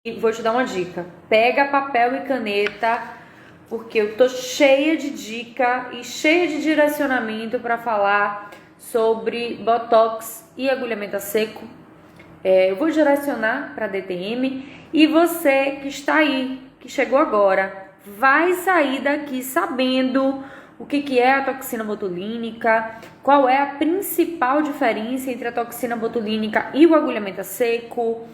E vou te dar uma dica. Pega papel e caneta, porque eu tô cheia de dica e cheia de direcionamento para falar sobre Botox e agulhamento a seco. Eu vou direcionar para DTM e você que está aí, que chegou agora, vai sair daqui sabendo o que é a toxina botulínica, qual é a principal diferença entre a toxina botulínica e o agulhamento a seco,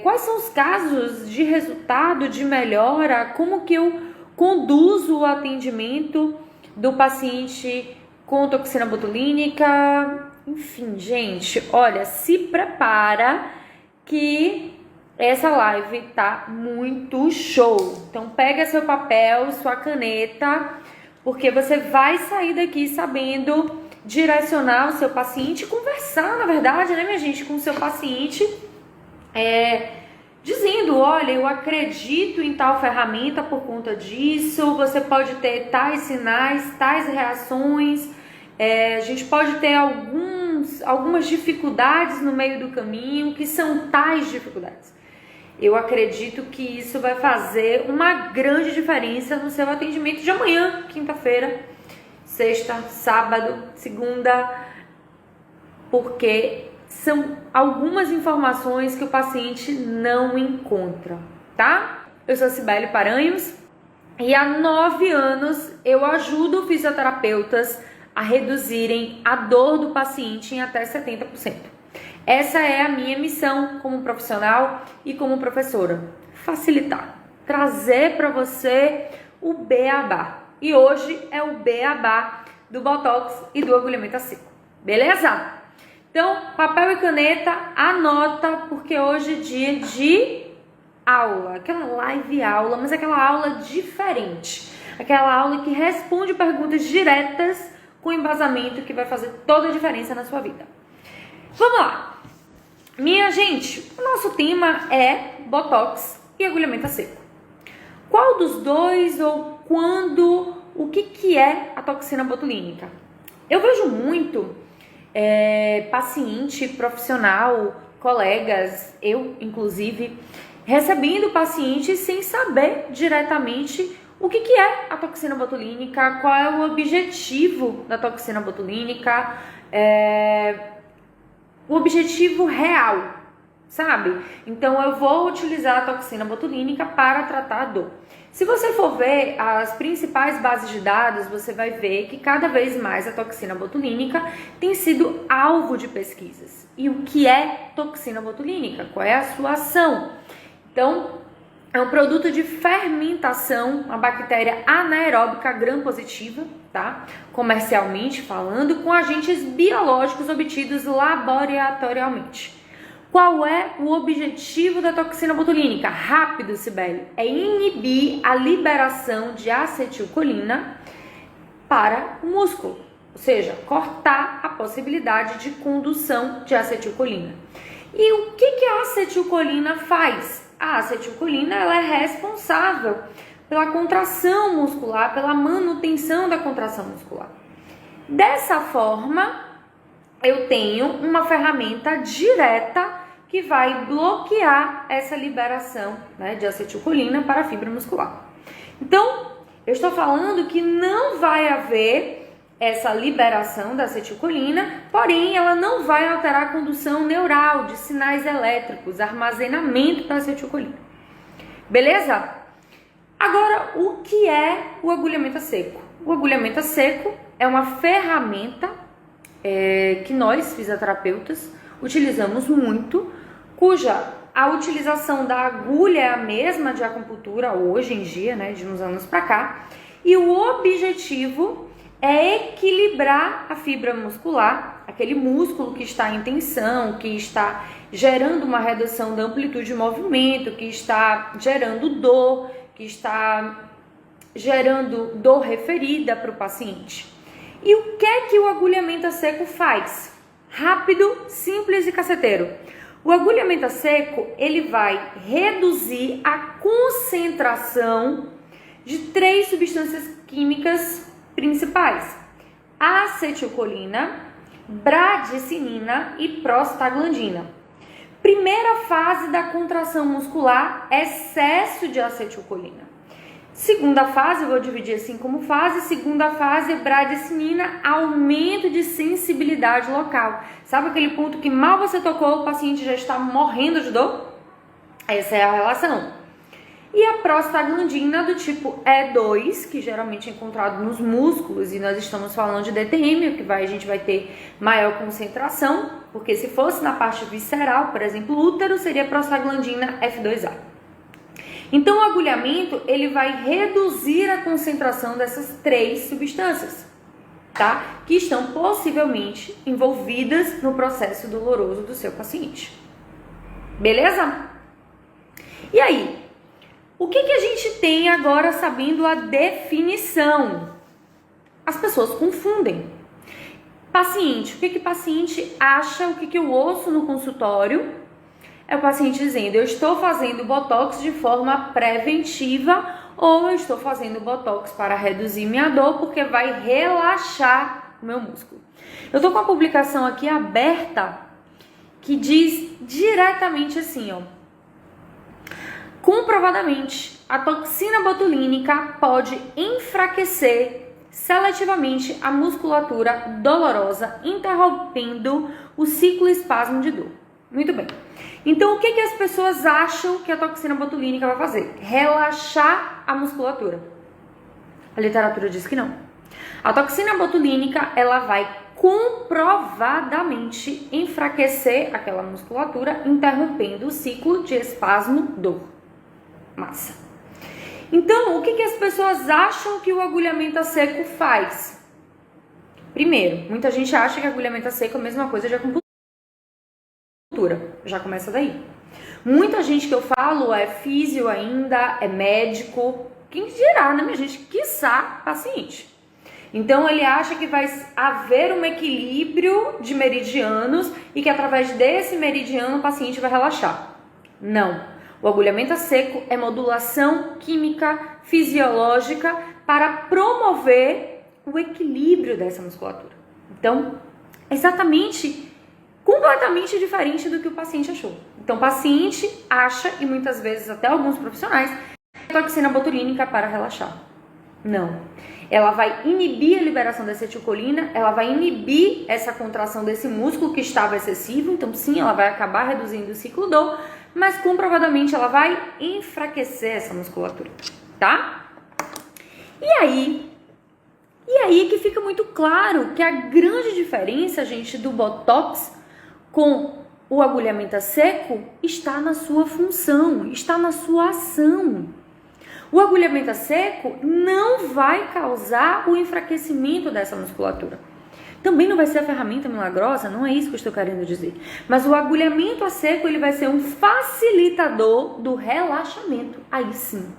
quais são os casos de resultado, de melhora, como que eu conduzo o atendimento do paciente com toxina botulínica. Enfim, gente, olha, se prepara que essa live tá muito show. Então pega seu papel, sua caneta, porque você vai sair daqui sabendo direcionar o seu paciente, conversar, na verdade, né, minha gente, com o seu paciente, dizendo, olha, eu acredito em tal ferramenta por conta disso, você pode ter tais sinais, tais reações, a gente pode ter algumas dificuldades no meio do caminho, que são tais dificuldades. Eu acredito que isso vai fazer uma grande diferença no seu atendimento de amanhã, quinta-feira, sexta, sábado, segunda, porque são algumas informações que o paciente não encontra, tá? Eu sou Cibele Paranhos e há 9 anos eu ajudo fisioterapeutas a reduzirem a dor do paciente em até 70%. Essa é a minha missão como profissional e como professora. Facilitar, trazer para você o beabá. E hoje é o beabá do Botox e do agulhamento a seco. Beleza? Então, papel e caneta, anota, porque hoje é dia de aula. Aquela live aula, mas aquela aula diferente. Aquela aula que responde perguntas diretas com embasamento que vai fazer toda a diferença na sua vida. Vamos lá. Minha gente, o nosso tema é Botox e agulhamento a seco. Qual dos dois ou quando, o que é a toxina botulínica? Eu vejo muito paciente, profissional, colegas, eu inclusive, recebendo pacientes sem saber diretamente o que é a toxina botulínica, qual é o objetivo da toxina botulínica, o objetivo real, sabe? Então eu vou utilizar a toxina botulínica para tratar a dor. Se você for ver as principais bases de dados, você vai ver que cada vez mais a toxina botulínica tem sido alvo de pesquisas. E o que é toxina botulínica? Qual é a sua ação? Então, é um produto de fermentação, uma bactéria anaeróbica gram-positiva, tá? Comercialmente falando, com agentes biológicos obtidos laboratorialmente. Qual é o objetivo da toxina botulínica? Rápido, Cibele. É inibir a liberação de acetilcolina para o músculo. Ou seja, cortar a possibilidade de condução de acetilcolina. E o que a acetilcolina faz? A acetilcolina ela é responsável pela contração muscular, pela manutenção da contração muscular. Dessa forma, eu tenho uma ferramenta direta que vai bloquear essa liberação, né, de acetilcolina para a fibra muscular. Então, eu estou falando que não vai haver essa liberação da acetilcolina, porém ela não vai alterar a condução neural de sinais elétricos, armazenamento da acetilcolina. Beleza? Agora, o que é o agulhamento a seco? O agulhamento a seco é uma ferramenta que nós, fisioterapeutas, utilizamos muito, cuja a utilização da agulha é a mesma de acupuntura hoje em dia, né, de uns anos para cá, e o objetivo é equilibrar a fibra muscular, aquele músculo que está em tensão, que está gerando uma redução da amplitude de movimento, que está gerando dor, que está gerando dor referida para o paciente. E o que o agulhamento a seco faz? Rápido, simples e caceteiro. O agulhamento a seco, ele vai reduzir a concentração de 3 substâncias químicas principais: acetilcolina, bradicinina e prostaglandina. Primeira fase da contração muscular, excesso de acetilcolina. Segunda fase, eu vou dividir assim como fase. Segunda fase, bradicinina, aumento de sensibilidade local. Sabe aquele ponto que mal você tocou, o paciente já está morrendo de dor? Essa é a relação. E a prostaglandina do tipo E2, que geralmente é encontrado nos músculos, e nós estamos falando de DTM, que a gente vai ter maior concentração, porque se fosse na parte visceral, por exemplo, útero, seria prostaglandina F2A. Então, o agulhamento, ele vai reduzir a concentração dessas 3 substâncias, tá? Que estão possivelmente envolvidas no processo doloroso do seu paciente. Beleza? E aí? O que a gente tem agora sabendo a definição? As pessoas confundem. Paciente, o que paciente acha, o que eu ouço no consultório? É o paciente dizendo, eu estou fazendo botox de forma preventiva ou eu estou fazendo botox para reduzir minha dor porque vai relaxar o meu músculo. Eu estou com a publicação aqui aberta que diz diretamente assim, ó. Comprovadamente, a toxina botulínica pode enfraquecer seletivamente a musculatura dolorosa, interrompendo o ciclo espasmo de dor. Muito bem. Então, o que as pessoas acham que a toxina botulínica vai fazer? Relaxar a musculatura. A literatura diz que não. A toxina botulínica, ela vai comprovadamente enfraquecer aquela musculatura, interrompendo o ciclo de espasmo-dor. Massa. Então, o que as pessoas acham que o agulhamento a seco faz? Primeiro, muita gente acha que agulhamento a seco é a mesma coisa de acupuntura. Já começa daí. Muita gente que eu falo é físio ainda, é médico. Quem dirá, né, minha gente? Quiçá paciente. Então, ele acha que vai haver um equilíbrio de meridianos e que através desse meridiano o paciente vai relaxar. Não. O agulhamento a seco é modulação química, fisiológica para promover o equilíbrio dessa musculatura. Então, exatamente, completamente diferente do que o paciente achou. Então, o paciente acha, e muitas vezes até alguns profissionais, toxina botulínica para relaxar. Não. Ela vai inibir a liberação da acetilcolina, ela vai inibir essa contração desse músculo que estava excessivo, então sim, ela vai acabar reduzindo o ciclo dor, mas comprovadamente ela vai enfraquecer essa musculatura, tá? E aí que fica muito claro que a grande diferença, gente, do botox com o agulhamento a seco está na sua função, está na sua ação. O agulhamento a seco não vai causar o enfraquecimento dessa musculatura. Também não vai ser a ferramenta milagrosa, não é isso que eu estou querendo dizer. Mas o agulhamento a seco, ele vai ser um facilitador do relaxamento. Aí sim.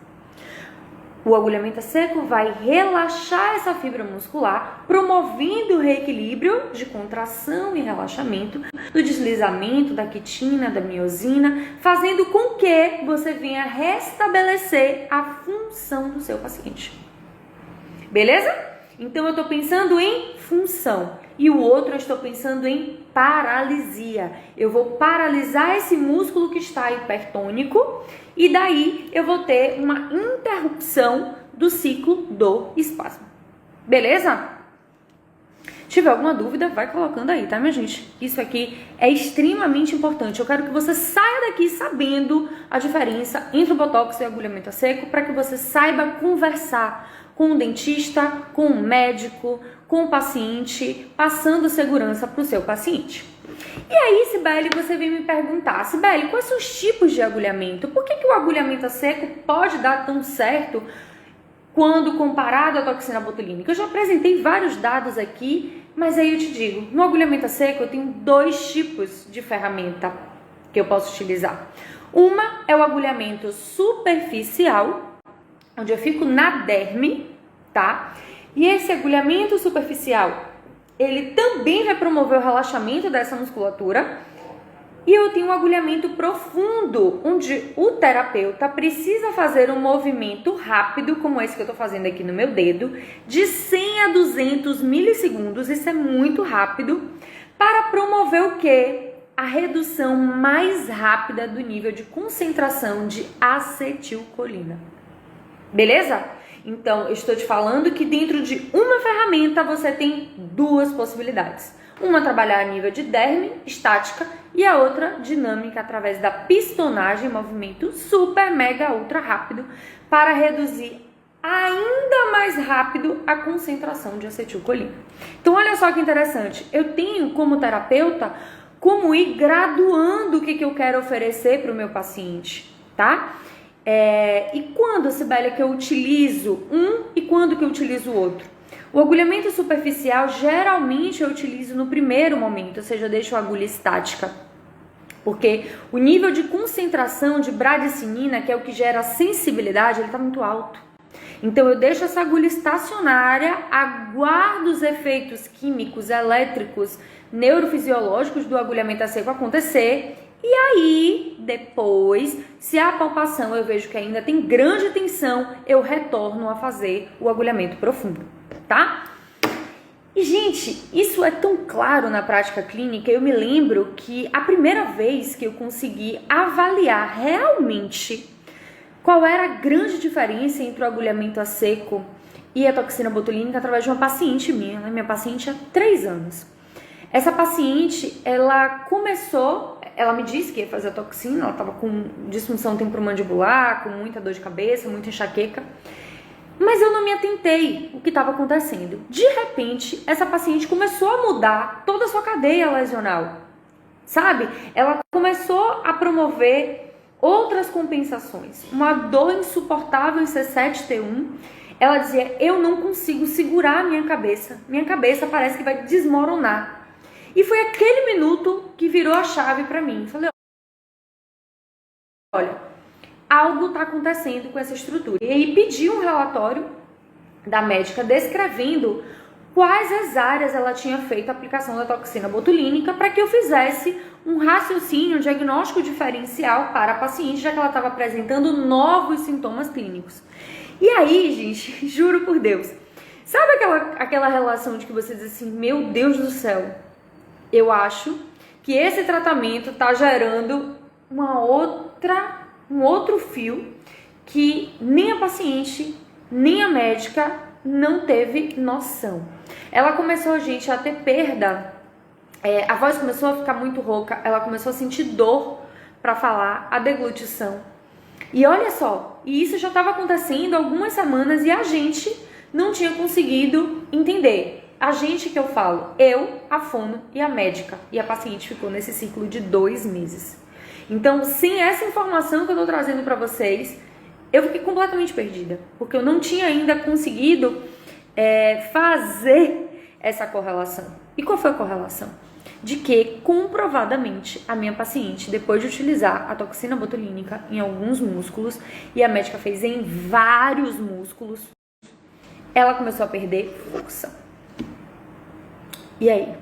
O agulhamento a seco vai relaxar essa fibra muscular, promovendo o reequilíbrio de contração e relaxamento, do deslizamento da quitina, da miosina, fazendo com que você venha restabelecer a função do seu paciente. Beleza? Então, eu estou pensando em função e o outro eu estou pensando em paralisia. Eu vou paralisar esse músculo que está hipertônico e daí eu vou ter uma interrupção do ciclo do espasmo. Beleza? Se tiver alguma dúvida, vai colocando aí, tá, minha gente? Isso aqui é extremamente importante. Eu quero que você saia daqui sabendo a diferença entre o botox e o agulhamento a seco para que você saiba conversar com o dentista, com o médico, com o paciente, passando segurança para o seu paciente. E aí, Sibeli, você vem me perguntar, Sibeli, quais são os tipos de agulhamento? Por que o agulhamento a seco pode dar tão certo quando comparado à toxina botulínica? Eu já apresentei vários dados aqui, mas aí eu te digo, no agulhamento a seco eu tenho 2 tipos de ferramenta que eu posso utilizar. Uma é o agulhamento superficial, onde eu fico na derme, tá? E esse agulhamento superficial, ele também vai promover o relaxamento dessa musculatura. E eu tenho um agulhamento profundo, onde o terapeuta precisa fazer um movimento rápido, como esse que eu tô fazendo aqui no meu dedo, de 100 a 200 milissegundos, isso é muito rápido, para promover o quê? a redução mais rápida do nível de concentração de acetilcolina. Beleza? Então, eu estou te falando que dentro de uma ferramenta você tem duas possibilidades. Uma trabalhar a nível de derme, estática, e a outra dinâmica através da pistonagem, movimento super, mega, ultra rápido, para reduzir ainda mais rápido a concentração de acetilcolina. Então, olha só que interessante. Eu tenho como terapeuta como ir graduando o que eu quero oferecer para o meu paciente, tá? E quando, Sibélia, que eu utilizo um e quando que eu utilizo o outro? O agulhamento superficial, geralmente eu utilizo no primeiro momento, ou seja, eu deixo a agulha estática. Porque o nível de concentração de bradicinina, que é o que gera sensibilidade, ele está muito alto. Então eu deixo essa agulha estacionária, aguardo os efeitos químicos, elétricos, neurofisiológicos do agulhamento a seco acontecer. E aí, depois, se a palpação eu vejo que ainda tem grande tensão, eu retorno a fazer o agulhamento profundo, tá? E, gente, isso é tão claro na prática clínica. Eu me lembro que a primeira vez que eu consegui avaliar realmente qual era a grande diferença entre o agulhamento a seco e a toxina botulínica através de uma paciente minha. Ela é minha paciente há 3 anos. Essa paciente, ela me disse que ia fazer a toxina, ela estava com disfunção temporomandibular, com muita dor de cabeça, muita enxaqueca. Mas eu não me atentei o que estava acontecendo. De repente, essa paciente começou a mudar toda a sua cadeia lesional, sabe? Ela começou a promover outras compensações. Uma dor insuportável em C7T1. Ela dizia, eu não consigo segurar a minha cabeça parece que vai desmoronar. E foi aquele minuto que virou a chave para mim. Falei, olha, algo está acontecendo com essa estrutura. E aí pedi um relatório da médica descrevendo quais as áreas ela tinha feito a aplicação da toxina botulínica para que eu fizesse um raciocínio, um diagnóstico diferencial para a paciente, já que ela estava apresentando novos sintomas clínicos. E aí, gente, juro por Deus, sabe aquela relação de que você diz assim, meu Deus do céu, eu acho que esse tratamento está gerando um outro fio que nem a paciente, nem a médica não teve noção. Ela começou, gente, a ter perda, a voz começou a ficar muito rouca, ela começou a sentir dor para falar, a deglutição. E olha só, e isso já estava acontecendo há algumas semanas e a gente não tinha conseguido entender. A gente que eu falo, eu, a fono e a médica. E a paciente ficou nesse ciclo de 2 meses. Então, sem essa informação que eu estou trazendo para vocês, eu fiquei completamente perdida. Porque eu não tinha ainda conseguido fazer essa correlação. E qual foi a correlação? De que, comprovadamente, a minha paciente, depois de utilizar a toxina botulínica em alguns músculos, e a médica fez em vários músculos, ela começou a perder força. E aí?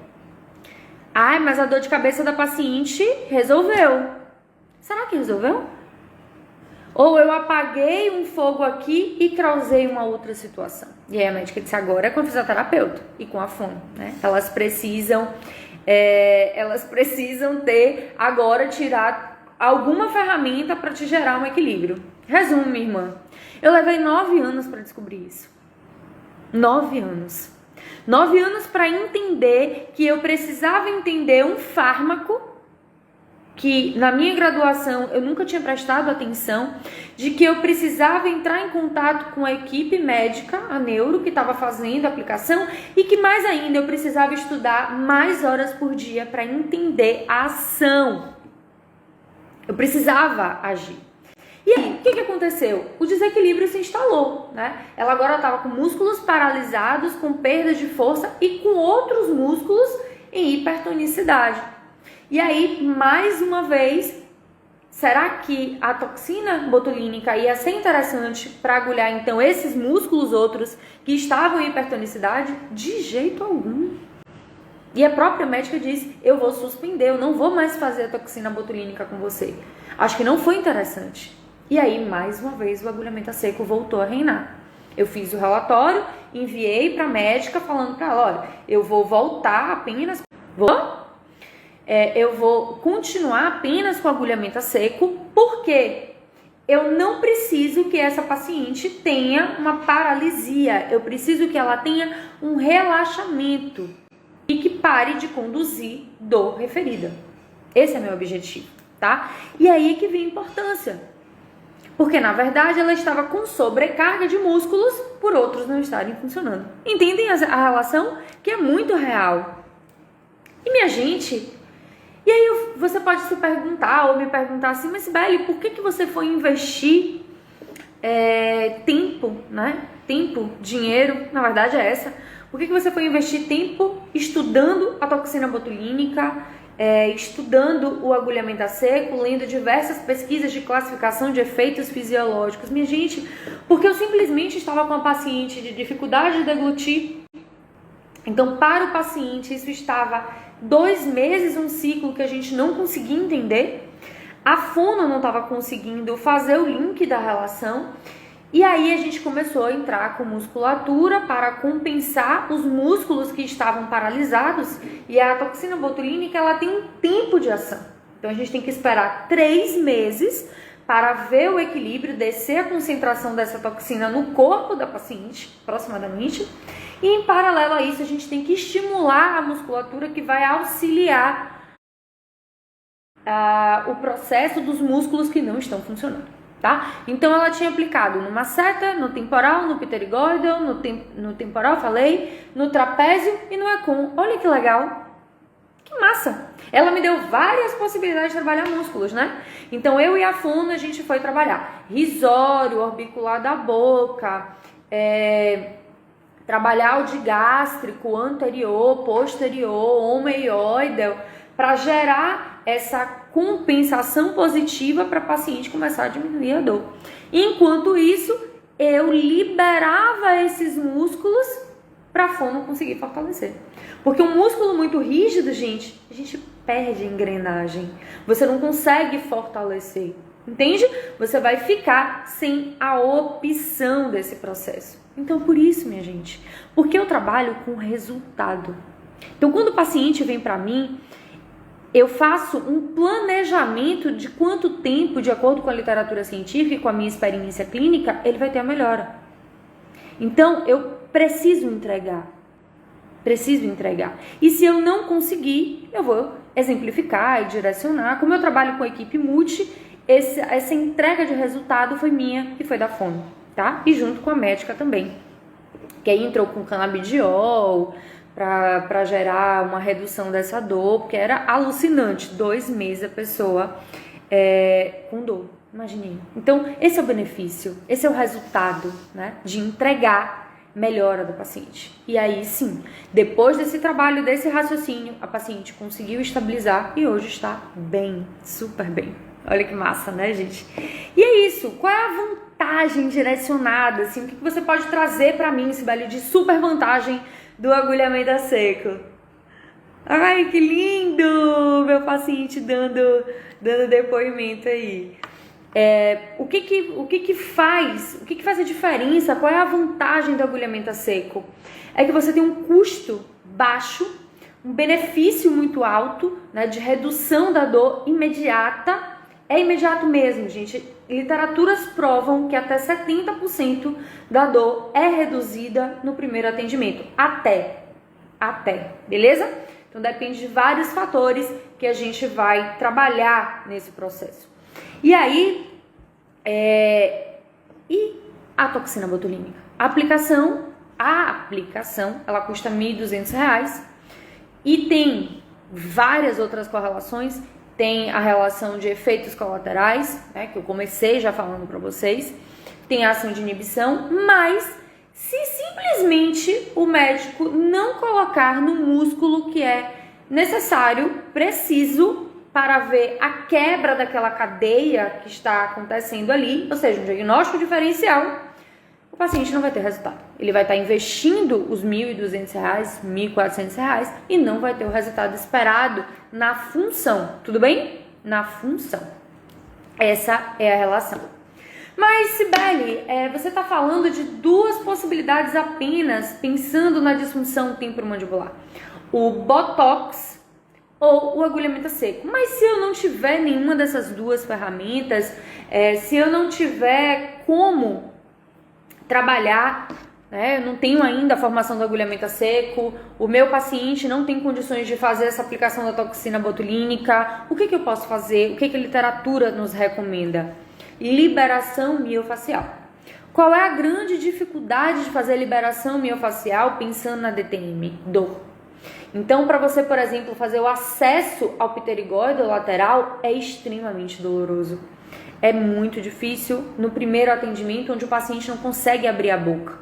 Ai, mas a dor de cabeça da paciente resolveu. Será que resolveu? Ou eu apaguei um fogo aqui e causei uma outra situação? E aí a médica disse, agora é com a fisioterapeuta e com a fono, né? Elas precisam tirar alguma ferramenta para te gerar um equilíbrio. Resumo, minha irmã. Eu levei 9 anos para descobrir isso. 9 anos. 9 anos para entender que eu precisava entender um fármaco que na minha graduação eu nunca tinha prestado atenção, de que eu precisava entrar em contato com a equipe médica, a neuro, que estava fazendo a aplicação, e que mais ainda eu precisava estudar mais horas por dia para entender a ação. Eu precisava agir. E aí, o que aconteceu? O desequilíbrio se instalou, né? Ela agora estava com músculos paralisados, com perda de força e com outros músculos em hipertonicidade. E aí, mais uma vez, será que a toxina botulínica ia ser interessante para agulhar, então, esses músculos outros que estavam em hipertonicidade? De jeito algum. E a própria médica disse, eu vou suspender, eu não vou mais fazer a toxina botulínica com você. Acho que não foi interessante. E aí, mais uma vez, o agulhamento a seco voltou a reinar. Eu fiz o relatório, enviei para a médica falando para ela, olha, eu vou voltar apenas... eu vou continuar apenas com agulhamento a seco, porque eu não preciso que essa paciente tenha uma paralisia, eu preciso que ela tenha um relaxamento e que pare de conduzir dor referida. Esse é meu objetivo, tá? E aí que vem a importância, porque na verdade ela estava com sobrecarga de músculos por outros não estarem funcionando. Entendem a relação? Que é muito real. E minha gente, e aí você pode se perguntar ou me perguntar assim, mas Sibeli, por que você foi investir tempo, né? Tempo, dinheiro, na verdade é essa. Por que você foi investir tempo estudando a toxina botulínica, estudando o agulhamento a seco, lendo diversas pesquisas de classificação de efeitos fisiológicos? Minha gente, porque eu simplesmente estava com a paciente de dificuldade de deglutir. Então, para o paciente, isso estava 2 meses, um ciclo que a gente não conseguia entender. A fono não estava conseguindo fazer o link da relação. E aí a gente começou a entrar com musculatura para compensar os músculos que estavam paralisados. E a toxina botulínica, ela tem um tempo de ação. Então, a gente tem que esperar 3 meses para ver o equilíbrio, descer a concentração dessa toxina no corpo da paciente, aproximadamente. E em paralelo a isso, a gente tem que estimular a musculatura que vai auxiliar o processo dos músculos que não estão funcionando, tá? Então, ela tinha aplicado no masseter, no temporal, no pterigóideo, no temporal, falei, no trapézio e no econ. Olha que legal! Que massa! Ela me deu várias possibilidades de trabalhar músculos, né? Então, eu e a fono, a gente foi trabalhar risório, orbicular da boca, trabalhar o digástrico, anterior, posterior, omeioideo, para gerar essa compensação positiva para a paciente começar a diminuir a dor. Enquanto isso, eu liberava esses músculos para a fono conseguir fortalecer. Porque um músculo muito rígido, gente, a gente perde a engrenagem. Você não consegue fortalecer, entende? Você vai ficar sem a opção desse processo. Então, por isso, minha gente, porque eu trabalho com resultado. Então, quando o paciente vem para mim, eu faço um planejamento de quanto tempo, de acordo com a literatura científica e com a minha experiência clínica, ele vai ter a melhora. Então, eu preciso entregar. E se eu não conseguir, eu vou exemplificar e direcionar. Como eu trabalho com a equipe multi, essa entrega de resultado foi minha e foi da fono, tá? E junto com a médica também, que aí entrou com canabidiol para gerar uma redução dessa dor, porque era alucinante, 2 meses a pessoa com dor, imagine. Então, esse é o benefício, esse é o resultado, né, de entregar melhora do paciente. E aí sim, depois desse trabalho, desse raciocínio, a paciente conseguiu estabilizar e hoje está bem, super bem. Olha que massa, né, gente? E é isso. Qual é a vantagem direcionada, assim? O que você pode trazer para mim, Sibeli, de super vantagem do agulhamento a seco? Ai, que lindo! Meu paciente dando depoimento aí. O que faz a diferença? Qual é a vantagem do agulhamento a seco? É que você tem um custo baixo, um benefício muito alto, né, de redução da dor imediata. É imediato mesmo, gente. Literaturas provam que até 70% da dor é reduzida no primeiro atendimento. Até, beleza? Então depende de vários fatores que a gente vai trabalhar nesse processo. E aí, e a toxina botulínica? A aplicação, ela custa R$ 1.200 e tem várias outras correlações. Tem a relação de efeitos colaterais, né, que eu comecei já falando para vocês. Tem a ação de inibição, mas se simplesmente o médico não colocar no músculo que é necessário, preciso, para ver a quebra daquela cadeia que está acontecendo ali, ou seja, um diagnóstico diferencial, o paciente não vai ter resultado. Ele vai estar investindo os R$ 1.200, R$ 1.400 e não vai ter o resultado esperado na função, tudo bem? Na função. Essa é a relação. Mas, Sibeli, você está falando de 2 possibilidades apenas, pensando na disfunção temporomandibular. O Botox ou o agulhamento a seco. Mas se eu não tiver nenhuma dessas duas ferramentas, se eu não tiver como trabalhar, né, eu não tenho ainda a formação do agulhamento a seco, o meu paciente não tem condições de fazer essa aplicação da toxina botulínica, o que eu posso fazer? O que a literatura nos recomenda? Liberação miofacial. Qual é a grande dificuldade de fazer liberação miofacial pensando na DTM? Dor. Então, para você, por exemplo, fazer o acesso ao pterigóide lateral é extremamente doloroso. É muito difícil no primeiro atendimento, onde o paciente não consegue abrir a boca,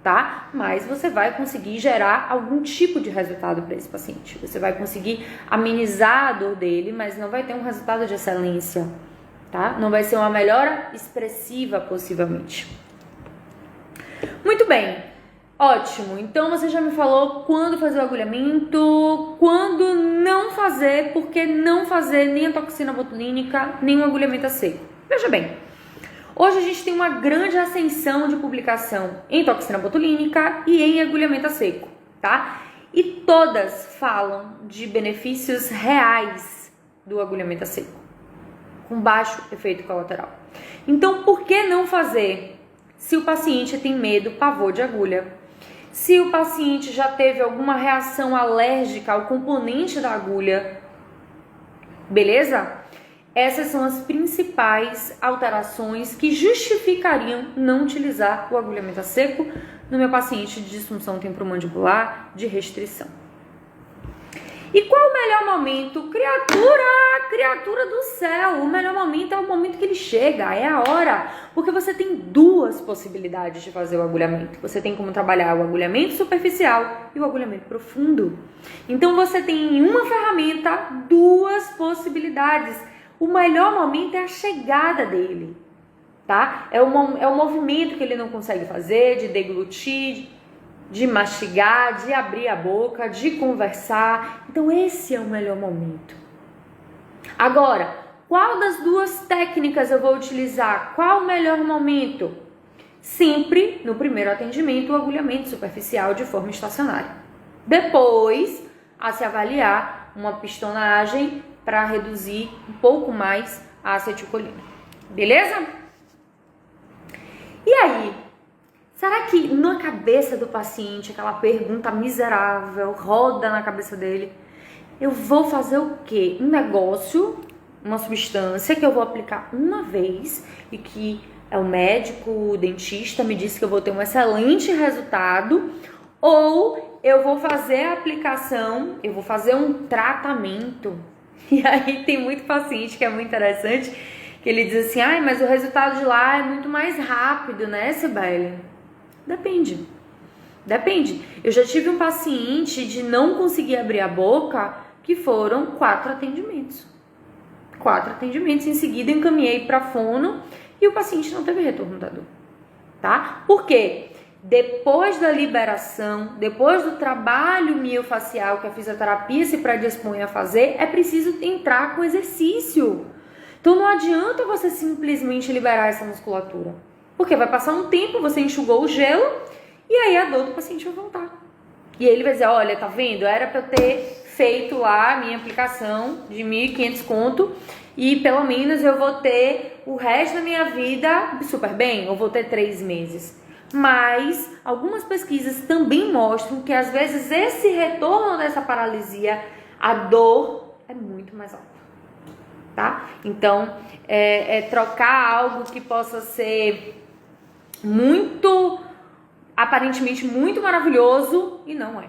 tá? Mas você vai conseguir gerar algum tipo de resultado para esse paciente. Você vai conseguir amenizar a dor dele, mas não vai ter um resultado de excelência, tá? Não vai ser uma melhora expressiva, possivelmente. Muito bem. Ótimo, então você já me falou quando fazer o agulhamento, quando não fazer, porque não fazer nem a toxina botulínica, nem o agulhamento a seco. Veja bem, hoje a gente tem uma grande ascensão de publicação em toxina botulínica e em agulhamento a seco, tá? E todas falam de benefícios reais do agulhamento a seco, com baixo efeito colateral. Então, por que não fazer se o paciente tem medo, pavor de agulha? Se o paciente já teve alguma reação alérgica ao componente da agulha, beleza? Essas são as principais alterações que justificariam não utilizar o agulhamento a seco no meu paciente de disfunção temporomandibular de restrição. E qual o melhor momento? Criatura do céu, o melhor momento é o momento que ele chega, é a hora, porque você tem duas possibilidades de fazer o agulhamento. Você tem como trabalhar o agulhamento superficial e o agulhamento profundo. Então você tem em uma ferramenta duas possibilidades. O melhor momento é a chegada dele, tá? É o movimento que ele não consegue fazer, de deglutir, de mastigar, de abrir a boca, de conversar. Então esse é o melhor momento. Agora, qual das duas técnicas eu vou utilizar? Qual o melhor momento? Sempre no primeiro atendimento, o agulhamento superficial de forma estacionária. Depois, a se avaliar uma pistonagem para reduzir um pouco mais a acetilcolina. Beleza? E aí? Será que na cabeça do paciente, aquela pergunta miserável roda na cabeça dele? Eu vou fazer o quê? Um negócio, uma substância que eu vou aplicar uma vez e que o médico, o dentista me disse que eu vou ter um excelente resultado, ou eu vou fazer a aplicação, eu vou fazer um tratamento. E aí tem muito paciente que é muito interessante, que ele diz assim, ai, mas o resultado de lá é muito mais rápido, né, Sibeli? Depende. Eu já tive um paciente de não conseguir abrir a boca que foram 4 atendimentos. 4 atendimentos, em seguida encaminhei para fono e o paciente não teve retorno da dor, tá? Por quê? Depois da liberação, depois do trabalho miofacial que a fisioterapia se predispõe a fazer, é preciso entrar com exercício. Então não adianta você simplesmente liberar essa musculatura, porque vai passar um tempo, você enxugou o gelo e aí a dor do paciente vai voltar. E ele vai dizer, olha, tá vendo? Era para eu ter feito lá a minha aplicação de 1.500 conto e pelo menos eu vou ter o resto da minha vida super bem, eu vou ter 3 meses. Mas algumas pesquisas também mostram que às vezes esse retorno dessa paralisia, a dor é muito mais alta, tá? Então, trocar algo que possa ser aparentemente muito maravilhoso e não é,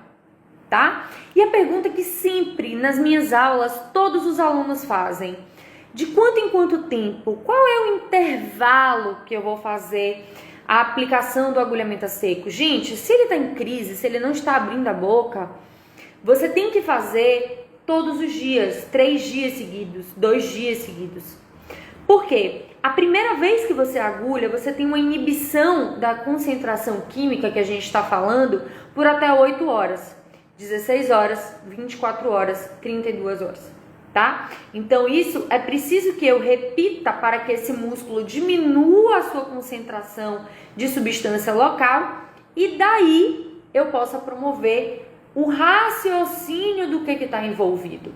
tá? E a pergunta que sempre nas minhas aulas todos os alunos fazem, de quanto em quanto tempo, qual é o intervalo que eu vou fazer a aplicação do agulhamento a seco? Gente, se ele está em crise, se ele não está abrindo a boca, você tem que fazer todos os dias, 3 dias seguidos, 2 dias seguidos. Por quê? A primeira vez que você agulha, você tem uma inibição da concentração química que a gente está falando por até 8 horas, 16 horas, 24 horas, 32 horas, tá? Então isso é preciso que eu repita para que esse músculo diminua a sua concentração de substância local e daí eu possa promover o raciocínio do que está envolvido,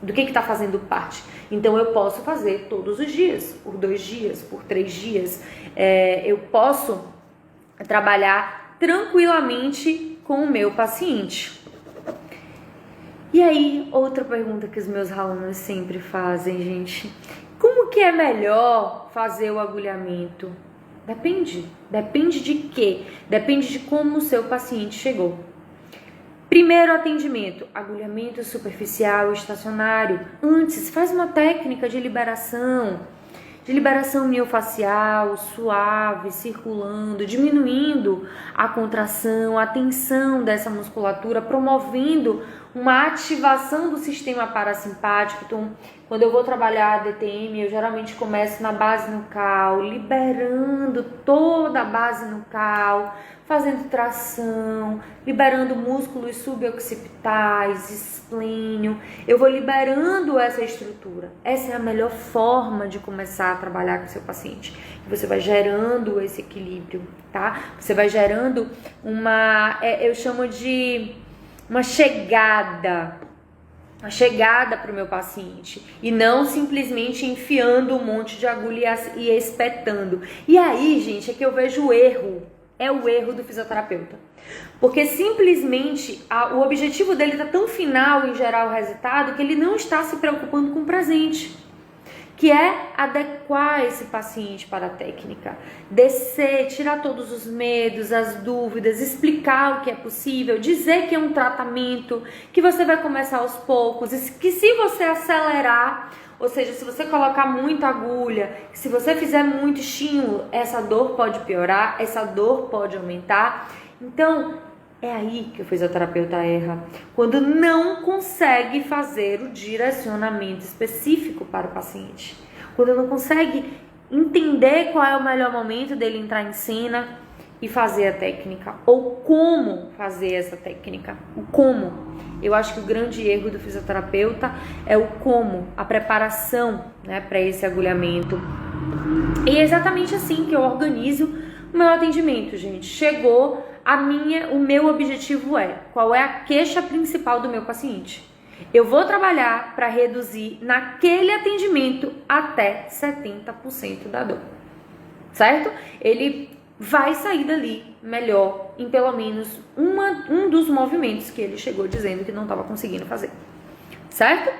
do que está fazendo parte. Então eu posso fazer todos os dias, por 2 dias, por 3 dias. Eu posso trabalhar tranquilamente com o meu paciente. E aí, outra pergunta que os meus alunos sempre fazem, gente. Como que é melhor fazer o agulhamento? Depende. Depende de quê? Depende de como o seu paciente chegou. Primeiro atendimento, agulhamento superficial estacionário. Antes, faz uma técnica de liberação miofascial, suave, circulando, diminuindo a contração, a tensão dessa musculatura, promovendo uma ativação do sistema parasimpático. Então, quando eu vou trabalhar a DTM, eu geralmente começo na base nucal, liberando toda a base nucal, fazendo tração, liberando músculos suboccipitais, esplênio. Eu vou liberando essa estrutura. Essa é a melhor forma de começar a trabalhar com o seu paciente. Você vai gerando esse equilíbrio, tá? Você vai gerando eu chamo de uma chegada para o meu paciente, e não simplesmente enfiando um monte de agulha e espetando. E aí, gente, é que eu vejo o erro. É o erro do fisioterapeuta. Porque simplesmente o objetivo dele está tão final em gerar o resultado que ele não está se preocupando com o presente, que é adequar esse paciente para a técnica, descer, tirar todos os medos, as dúvidas, explicar o que é possível, dizer que é um tratamento, que você vai começar aos poucos, que se você acelerar, ou seja, se você colocar muita agulha, se você fizer muito estímulo, essa dor pode piorar, essa dor pode aumentar. Então, é aí que o fisioterapeuta erra, quando não consegue fazer o direcionamento específico para o paciente, quando não consegue entender qual é o melhor momento dele entrar em cena e fazer a técnica, ou como fazer essa técnica, o como. Eu acho que o grande erro do fisioterapeuta é o como, a preparação, né, para esse agulhamento. E é exatamente assim que eu organizo o meu atendimento, gente. Chegou o meu objetivo qual é a queixa principal do meu paciente? Eu vou trabalhar para reduzir naquele atendimento até 70% da dor, certo? Ele vai sair dali melhor em pelo menos um dos movimentos que ele chegou dizendo que não estava conseguindo fazer, certo?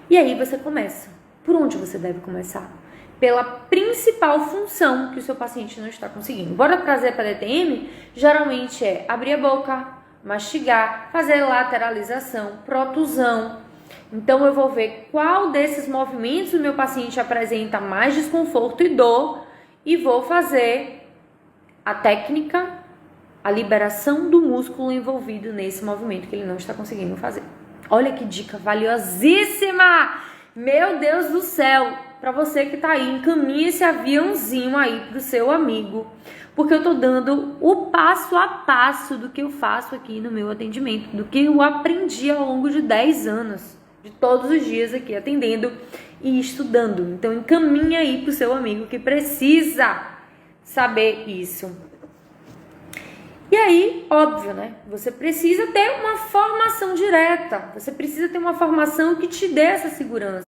E aí você começa. Por onde você deve começar? Pela principal função que o seu paciente não está conseguindo. Bora trazer para a DTM? Geralmente é abrir a boca, mastigar, fazer lateralização, protusão. Então eu vou ver qual desses movimentos o meu paciente apresenta mais desconforto e dor, e vou fazer a técnica, a liberação do músculo envolvido nesse movimento que ele não está conseguindo fazer. Olha que dica valiosíssima! Meu Deus do céu! Para você que tá aí, encaminhe esse aviãozinho aí pro seu amigo, porque eu tô dando o passo a passo do que eu faço aqui no meu atendimento, do que eu aprendi ao longo de 10 anos, de todos os dias aqui atendendo e estudando. Então encaminha aí pro seu amigo que precisa saber isso. E aí, óbvio, né? Você precisa ter uma formação direta, você precisa ter uma formação que te dê essa segurança,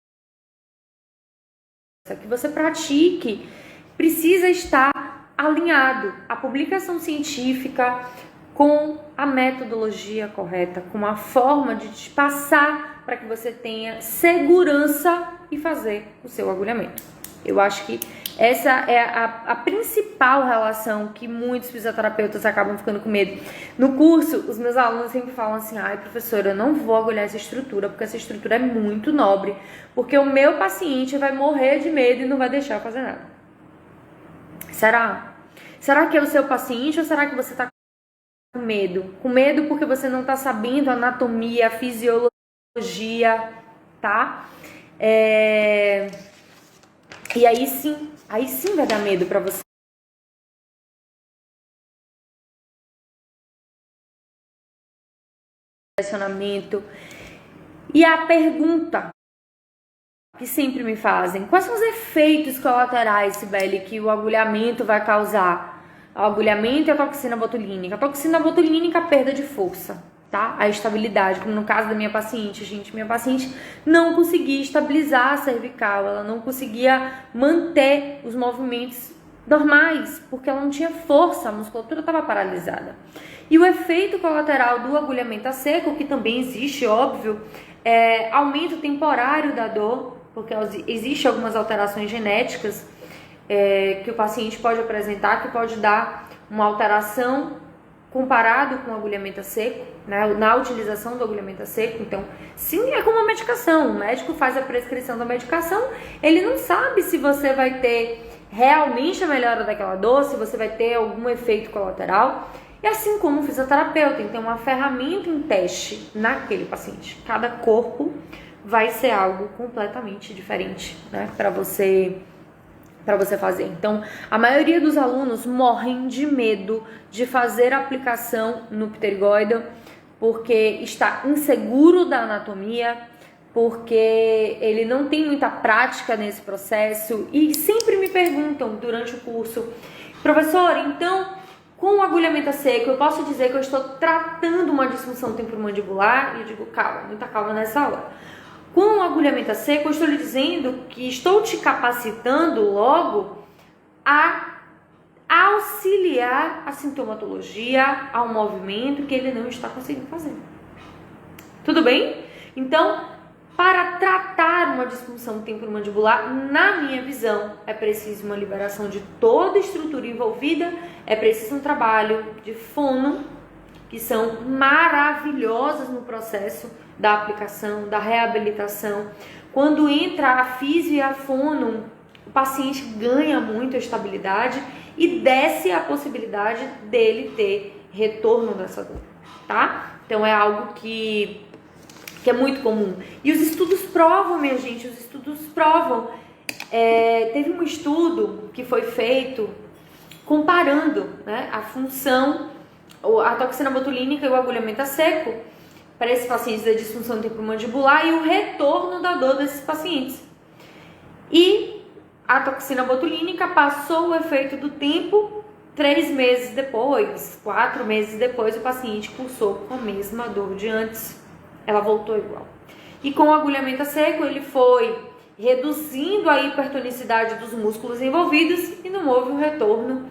que você pratique, precisa estar alinhado à publicação científica, com a metodologia correta, com a forma de te passar para que você tenha segurança e fazer o seu agulhamento. Eu acho que essa é a principal relação que muitos fisioterapeutas acabam ficando com medo. No curso, os meus alunos sempre falam assim: ai, professora, eu não vou agulhar essa estrutura, porque essa estrutura é muito nobre, porque o meu paciente vai morrer de medo e não vai deixar eu fazer nada. Será? Será que é o seu paciente ou será que você está com medo? Com medo porque você não está sabendo a anatomia, a fisiologia, tá? E aí sim vai dar medo para você. Direcionamento. E a pergunta que sempre me fazem: quais são os efeitos colaterais, Sibeli, que o agulhamento vai causar? O agulhamento e a toxina botulínica. A toxina botulínica, perda de força, tá? A estabilidade, como no caso da minha paciente, gente, minha paciente não conseguia estabilizar a cervical, ela não conseguia manter os movimentos normais, porque ela não tinha força, a musculatura estava paralisada. E o efeito colateral do agulhamento a seco, que também existe, óbvio, é aumento temporário da dor, porque existem algumas alterações genéticas que o paciente pode apresentar, que pode dar uma alteração comparado com o agulhamento a seco, né, na utilização do agulhamento a seco. Então, sim, é como uma medicação. O médico faz a prescrição da medicação, ele não sabe se você vai ter realmente a melhora daquela dor, se você vai ter algum efeito colateral. E assim como o fisioterapeuta, tem uma ferramenta em teste naquele paciente. Cada corpo vai ser algo completamente diferente, né, para você fazer. Então, a maioria dos alunos morrem de medo de fazer a aplicação no pterigoide porque está inseguro da anatomia, porque ele não tem muita prática nesse processo e sempre me perguntam durante o curso: professor, então com o agulhamento a seco eu posso dizer que eu estou tratando uma disfunção temporomandibular? E eu digo: calma, muita calma nessa hora. Com o agulhamento a seco, eu estou lhe dizendo que estou te capacitando logo a auxiliar a sintomatologia, ao movimento que ele não está conseguindo fazer. Tudo bem? Então, para tratar uma disfunção temporomandibular, na minha visão, é preciso uma liberação de toda a estrutura envolvida, é preciso um trabalho de fono, que são maravilhosas no processo da aplicação, da reabilitação. Quando entra a fisio e a fono, o paciente ganha muito a estabilidade e desce a possibilidade dele ter retorno dessa dor, tá? Então é algo que é muito comum. E os estudos provam, minha gente, os estudos provam. Teve um estudo que foi feito comparando, né, a função, a toxina botulínica e o agulhamento a seco para esses pacientes da disfunção temporomandibular e o retorno da dor desses pacientes. E a toxina botulínica passou o efeito do tempo, 3 meses depois, 4 meses depois, o paciente cursou com a mesma dor de antes. Ela voltou igual. E com o agulhamento a seco, ele foi reduzindo a hipertonicidade dos músculos envolvidos e não houve um retorno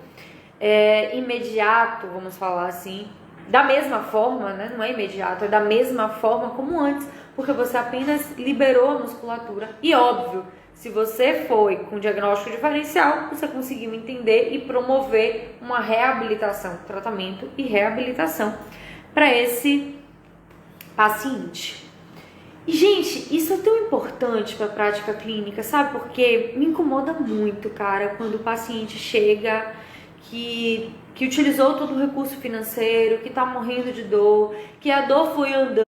imediato, vamos falar assim, da mesma forma, né? Não é imediato, é da mesma forma como antes, porque você apenas liberou a musculatura. E óbvio, se você foi com diagnóstico diferencial, você conseguiu entender e promover uma reabilitação, tratamento e reabilitação para esse paciente. E, gente, isso é tão importante para a prática clínica, sabe? Porque me incomoda muito, cara, quando o paciente chega que utilizou todo o recurso financeiro, que tá morrendo de dor, que a dor foi andando,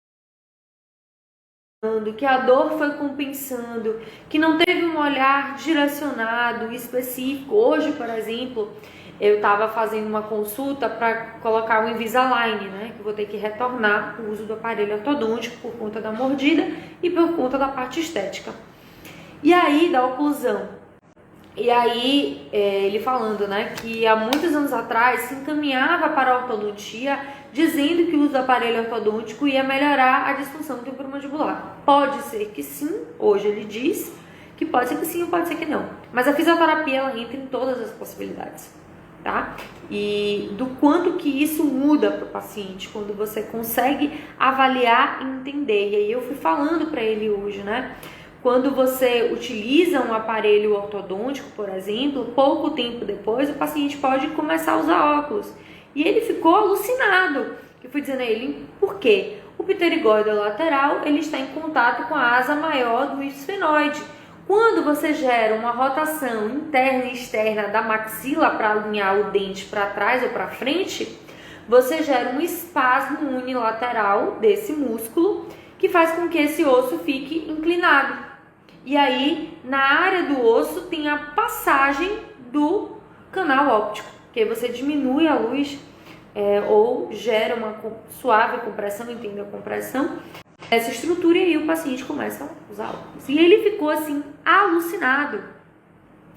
que a dor foi compensando, que não teve um olhar direcionado, específico. Hoje, por exemplo, eu estava fazendo uma consulta para colocar o Invisalign, né? Que vou ter que retornar o uso do aparelho ortodôntico por conta da mordida e por conta da parte estética. E aí, da oclusão. E aí, ele falando, né, que há muitos anos atrás se encaminhava para a ortodontia dizendo que o uso do aparelho ortodôntico ia melhorar a disfunção temporomandibular. Pode ser que sim, hoje ele diz que pode ser que sim ou pode ser que não. Mas a fisioterapia, ela entra em todas as possibilidades, tá? E do quanto que isso muda para o paciente, quando você consegue avaliar e entender. E aí eu fui falando para ele hoje, né? Quando você utiliza um aparelho ortodôntico, por exemplo, pouco tempo depois o paciente pode começar a usar óculos. E ele ficou alucinado. Eu fui dizendo a ele, por quê? O pterigoide lateral, ele está em contato com a asa maior do esfenoide. Quando você gera uma rotação interna e externa da maxila para alinhar o dente para trás ou para frente, você gera um espasmo unilateral desse músculo que faz com que esse osso fique inclinado. E aí, na área do osso, tem a passagem do canal óptico, que aí você diminui a luz ou gera uma suave compressão, entenda a compressão, essa estrutura, e aí o paciente começa a usar óculos. E ele ficou assim, alucinado.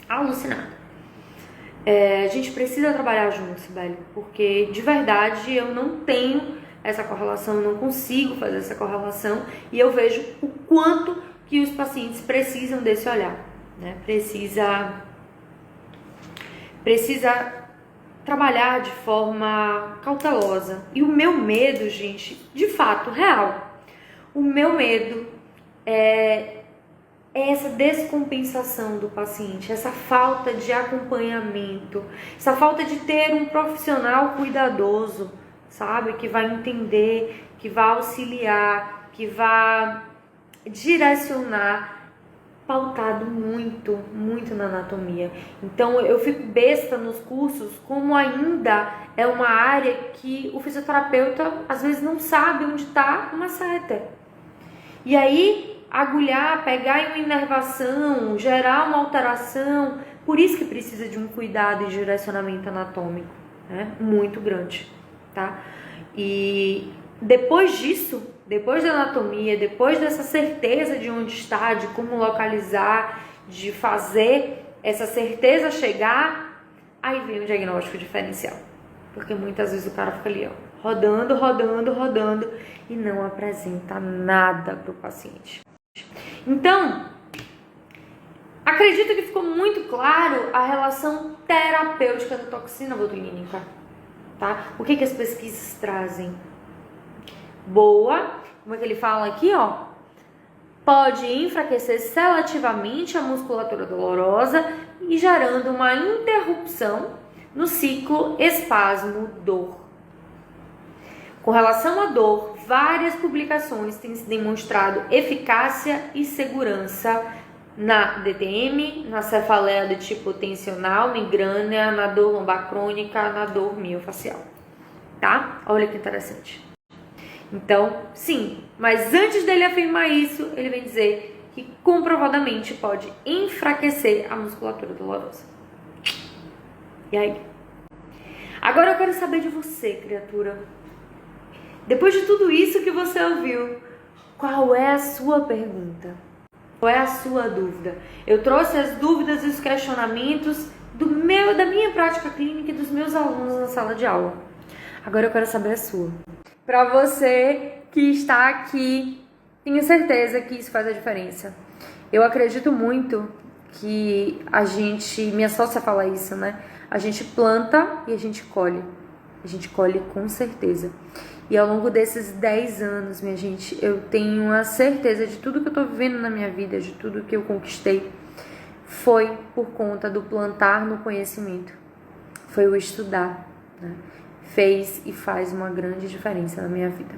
A gente precisa trabalhar junto, Sibeli, porque de verdade eu não tenho essa correlação, eu não consigo fazer essa correlação, e eu vejo o quanto que os pacientes precisam desse olhar, né? Precisa trabalhar de forma cautelosa. E o meu medo, gente, de fato, real, o meu medo é essa descompensação do paciente, essa falta de acompanhamento, essa falta de ter um profissional cuidadoso, sabe? Que vai entender, que vai auxiliar, que vai direcionar, pautado muito, muito na anatomia. Então eu fico besta nos cursos, como ainda é uma área que o fisioterapeuta às vezes não sabe onde está uma seta. E aí agulhar, pegar em uma inervação, gerar uma alteração, por isso que precisa de um cuidado e direcionamento anatômico, né? Muito grande, tá? E depois disso, depois da anatomia, depois dessa certeza de onde está, de como localizar, de fazer essa certeza chegar, aí vem o diagnóstico diferencial. Porque muitas vezes o cara fica ali, ó, rodando e não apresenta nada para o paciente. Então, acredito que ficou muito claro a relação terapêutica da toxina botulínica, tá? O que as pesquisas trazem? Boa, como é que ele fala aqui, ó? Pode enfraquecer seletivamente a musculatura dolorosa e gerando uma interrupção no ciclo espasmo-dor. Com relação à dor, várias publicações têm se demonstrado eficácia e segurança na DTM, na cefaleia do tipo tensional, migrânia, na dor lombar crônica, na dor miofacial, tá? Olha que interessante. Então, sim, mas antes dele afirmar isso, ele vem dizer que comprovadamente pode enfraquecer a musculatura dolorosa. E aí? Agora eu quero saber de você, criatura. Depois de tudo isso que você ouviu, qual é a sua pergunta? Qual é a sua dúvida? Eu trouxe as dúvidas e os questionamentos da minha prática clínica e dos meus alunos na sala de aula. Agora eu quero saber a sua. Para você que está aqui, tenho certeza que isso faz a diferença. Eu acredito muito que minha sócia fala isso, né? A gente planta e a gente colhe. A gente colhe com certeza. E ao longo desses 10 anos, minha gente, eu tenho a certeza de tudo que eu tô vivendo na minha vida, de tudo que eu conquistei, foi por conta do plantar no conhecimento. Foi o estudar, né? Fez e faz uma grande diferença na minha vida.